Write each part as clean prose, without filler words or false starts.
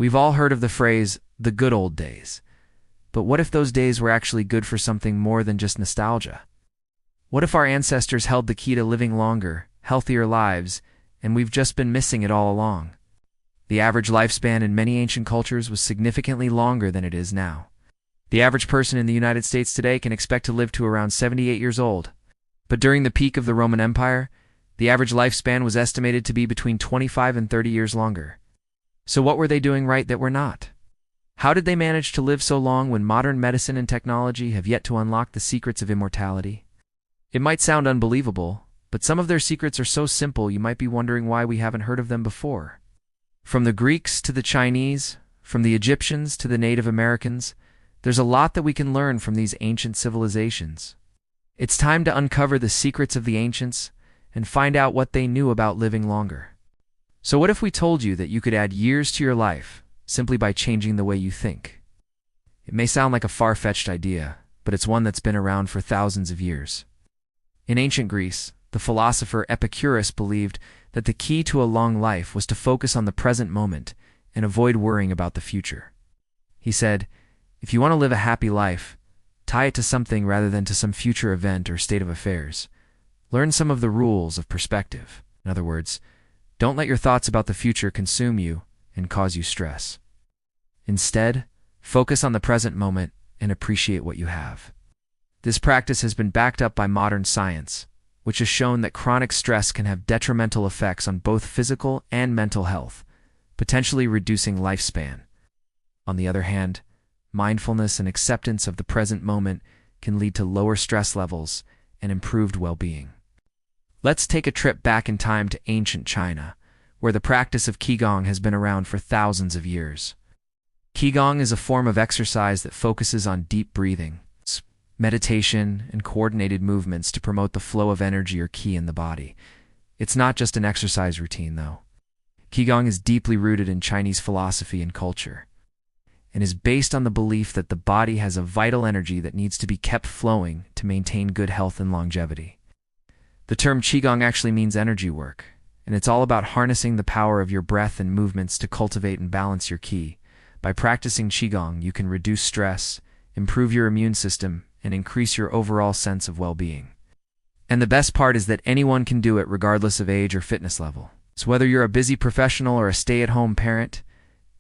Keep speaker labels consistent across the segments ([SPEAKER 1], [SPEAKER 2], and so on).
[SPEAKER 1] We've all heard of the phrase, the good old days. But what if those days were actually good for something more than just nostalgia? What if our ancestors held the key to living longer, healthier lives, and we've just been missing it all along? The average lifespan in many ancient cultures was significantly longer than it is now. The average person in the United States today can expect to live to around 78 years old. But during the peak of the Roman Empire, the average lifespan was estimated to be between 25 and 30 years longer. So what were they doing right that we're not? How did they manage to live so long when modern medicine and technology have yet to unlock the secrets of immortality? It might sound unbelievable, but some of their secrets are so simple you might be wondering why we haven't heard of them before. From the Greeks to the Chinese, from the Egyptians to the Native Americans, there's a lot that we can learn from these ancient civilizations. It's time to uncover the secrets of the ancients and find out what they knew about living longer. So what if we told you that you could add years to your life simply by changing the way you think? It may sound like a far-fetched idea, but it's one that's been around for thousands of years. In ancient Greece, the philosopher Epicurus believed that the key to a long life was to focus on the present moment and avoid worrying about the future. He said, if you want to live a happy life, tie it to something rather than to some future event or state of affairs. Learn some of the rules of perspective. In other words, don't let your thoughts about the future consume you and cause you stress. Instead, focus on the present moment and appreciate what you have. This practice has been backed up by modern science, which has shown that chronic stress can have detrimental effects on both physical and mental health, potentially reducing lifespan. On the other hand, mindfulness and acceptance of the present moment can lead to lower stress levels and improved well-being. Let's take a trip back in time to ancient China, where the practice of Qigong has been around for thousands of years. Qigong is a form of exercise that focuses on deep breathing, meditation, and coordinated movements to promote the flow of energy or qi in the body. It's not just an exercise routine, though. Qigong is deeply rooted in Chinese philosophy and culture, and is based on the belief that the body has a vital energy that needs to be kept flowing to maintain good health and longevity. The term Qigong actually means energy work, and it's all about harnessing the power of your breath and movements to cultivate and balance your qi. By practicing Qigong, you can reduce stress, improve your immune system, and increase your overall sense of well-being. And the best part is that anyone can do it regardless of age or fitness level. So whether you're a busy professional or a stay-at-home parent,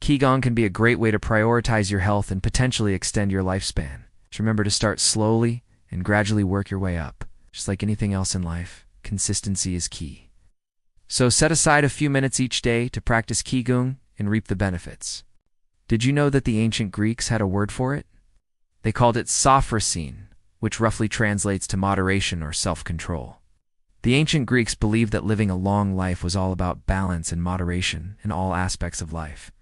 [SPEAKER 1] Qigong can be a great way to prioritize your health and potentially extend your lifespan. Just remember to start slowly and gradually work your way up. Just like anything else in life, consistency is key. So set aside a few minutes each day to practice Qigong and reap the benefits. Did you know that the ancient Greeks had a word for it? They called it sophrosine, which roughly translates to moderation or self-control. The ancient Greeks believed that living a long life was all about balance and moderation in all aspects of life.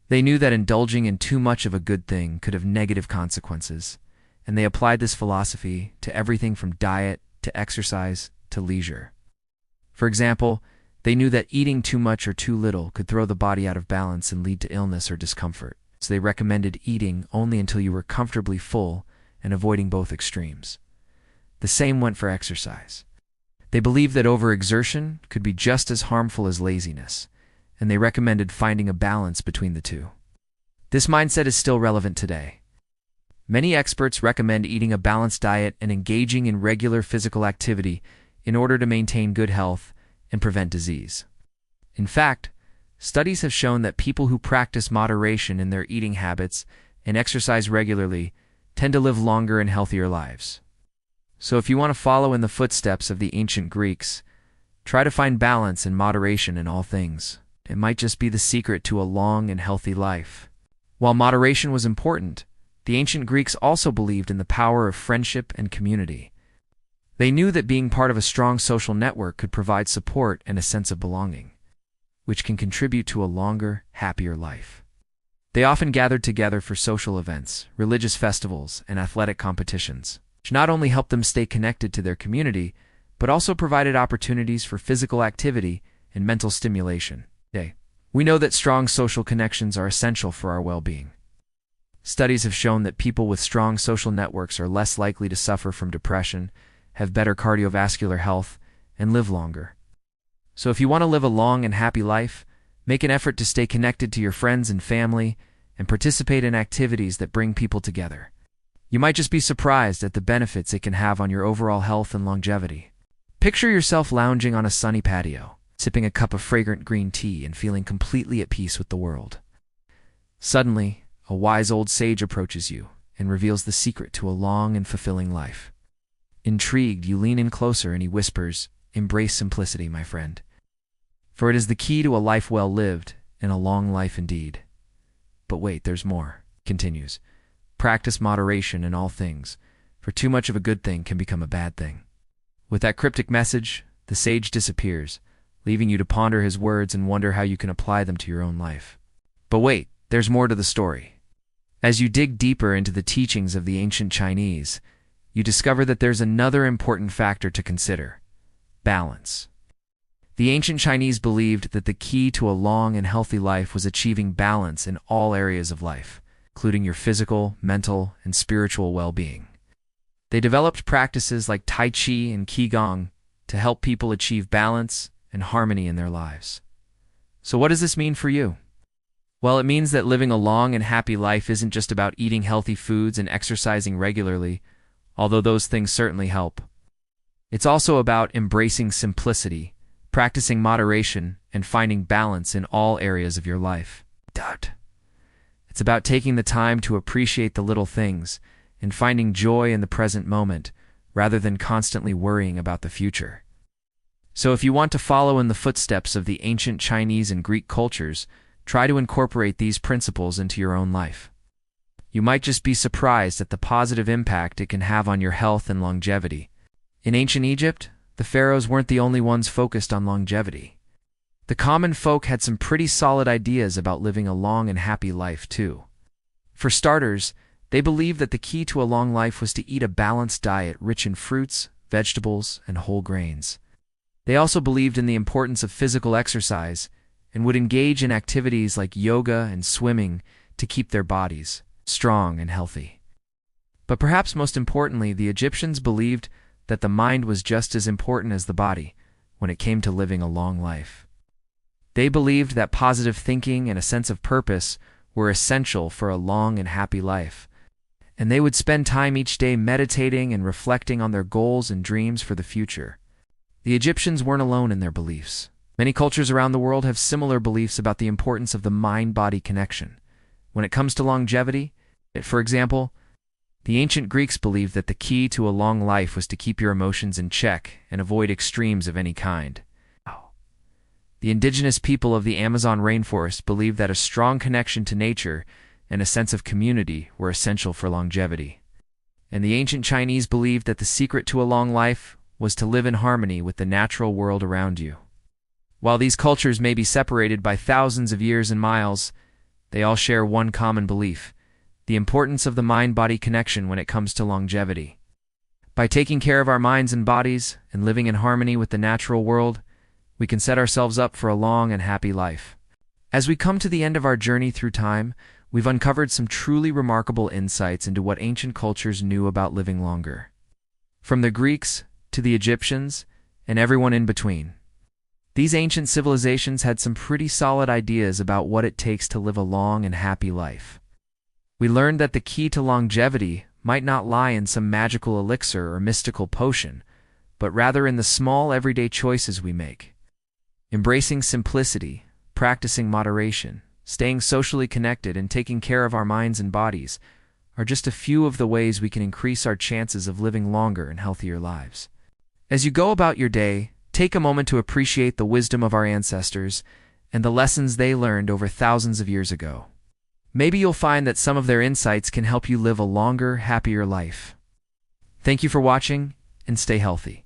[SPEAKER 1] They knew that indulging in too much of a good thing could have negative consequences, and they applied this philosophy to everything from diet to exercise to leisure. For example, they knew that eating too much or too little could throw the body out of balance and lead to illness or discomfort. So they recommended eating only until you were comfortably full and avoiding both extremes. The same went for exercise. They believed that overexertion could be just as harmful as laziness, and they recommended finding a balance between the two. This mindset is still relevant today. Many experts recommend eating a balanced diet and engaging in regular physical activity in order to maintain good health and prevent disease. In fact, studies have shown that people who practice moderation in their eating habits and exercise regularly tend to live longer and healthier lives. So if you want to follow in the footsteps of the ancient Greeks, try to find balance and moderation in all things. It might just be the secret to a long and healthy life. While moderation was important, the ancient Greeks also believed in the power of friendship and community. They knew that being part of a strong social network could provide support and a sense of belonging, which can contribute to a longer, happier life. They often gathered together for social events, religious festivals, and athletic competitions, which not only helped them stay connected to their community, but also provided opportunities for physical activity and mental stimulation. We know that strong social connections are essential for our well-being. Studies have shown that people with strong social networks are less likely to suffer from depression, have better cardiovascular health, and live longer. So if you want to live a long and happy life, Make an effort to stay connected to your friends and family and participate in activities that bring people together. You might just be surprised at the benefits it can have on your overall health and longevity. Picture yourself lounging on a sunny patio, sipping a cup of fragrant green tea and feeling completely at peace with the world. Suddenly, a wise old sage approaches you and reveals the secret to a long and fulfilling life. Intrigued, you lean in closer and he whispers, "Embrace simplicity, my friend. For it is the key to a life well lived and a long life indeed." But wait, there's more. Continues. Practice moderation in all things, for too much of a good thing can become a bad thing. With that cryptic message, the sage disappears, leaving you to ponder his words and wonder how you can apply them to your own life. But wait, there's more to the story. As you dig deeper into the teachings of the ancient Chinese, you discover that there's another important factor to consider: balance. The ancient Chinese believed that the key to a long and healthy life was achieving balance in all areas of life, including your physical, mental, and spiritual well-being. They developed practices like Tai Chi and Gong to help people achieve balance and harmony in their lives. So what does this mean for you? Well, it means that living a long and happy life isn't just about eating healthy foods and exercising regularly, although those things certainly help. It's also about embracing simplicity, practicing moderation, and finding balance in all areas of your life. It's about taking the time to appreciate the little things and finding joy in the present moment, rather than constantly worrying about the future. So if you want to follow in the footsteps of the ancient Chinese and Greek cultures, try to incorporate these principles into your own life. You might just be surprised at the positive impact it can have on your health and longevity. In ancient Egypt, the pharaohs weren't the only ones focused on longevity. The common folk had some pretty solid ideas about living a long and happy life, too. For starters, they believed that the key to a long life was to eat a balanced diet rich in fruits, vegetables, and whole grains. They also believed in the importance of physical exercise and would engage in activities like yoga and swimming to keep their bodies strong and healthy. But perhaps most importantly, the Egyptians believed that the mind was just as important as the body when it came to living a long life. They believed that positive thinking and a sense of purpose were essential for a long and happy life, and they would spend time each day meditating and reflecting on their goals and dreams for the future. The Egyptians weren't alone in their beliefs. Many cultures around the world have similar beliefs about the importance of the mind-body connection. When it comes to longevity, for example, the ancient Greeks believed that the key to a long life was to keep your emotions in check and avoid extremes of any kind. The indigenous people of the Amazon rainforest believed that a strong connection to nature and a sense of community were essential for longevity. And the ancient Chinese believed that the secret to a long life was to live in harmony with the natural world around you. While these cultures may be separated by thousands of years and miles, they all share one common belief: the importance of the mind-body connection when it comes to longevity. By taking care of our minds and bodies and living in harmony with the natural world, we can set ourselves up for a long and happy life. As we come to the end of our journey through time, we've uncovered some truly remarkable insights into what ancient cultures knew about living longer. From the Greeks to the Egyptians and everyone in between, these ancient civilizations had some pretty solid ideas about what it takes to live a long and happy life. We learned that the key to longevity might not lie in some magical elixir or mystical potion, but rather in the small everyday choices we make. Embracing simplicity, practicing moderation, staying socially connected, and taking care of our minds and bodies are just a few of the ways we can increase our chances of living longer and healthier lives. As you go about your day, take a moment to appreciate the wisdom of our ancestors and the lessons they learned over thousands of years ago. Maybe you'll find that some of their insights can help you live a longer, happier life. Thank you for watching, and stay healthy.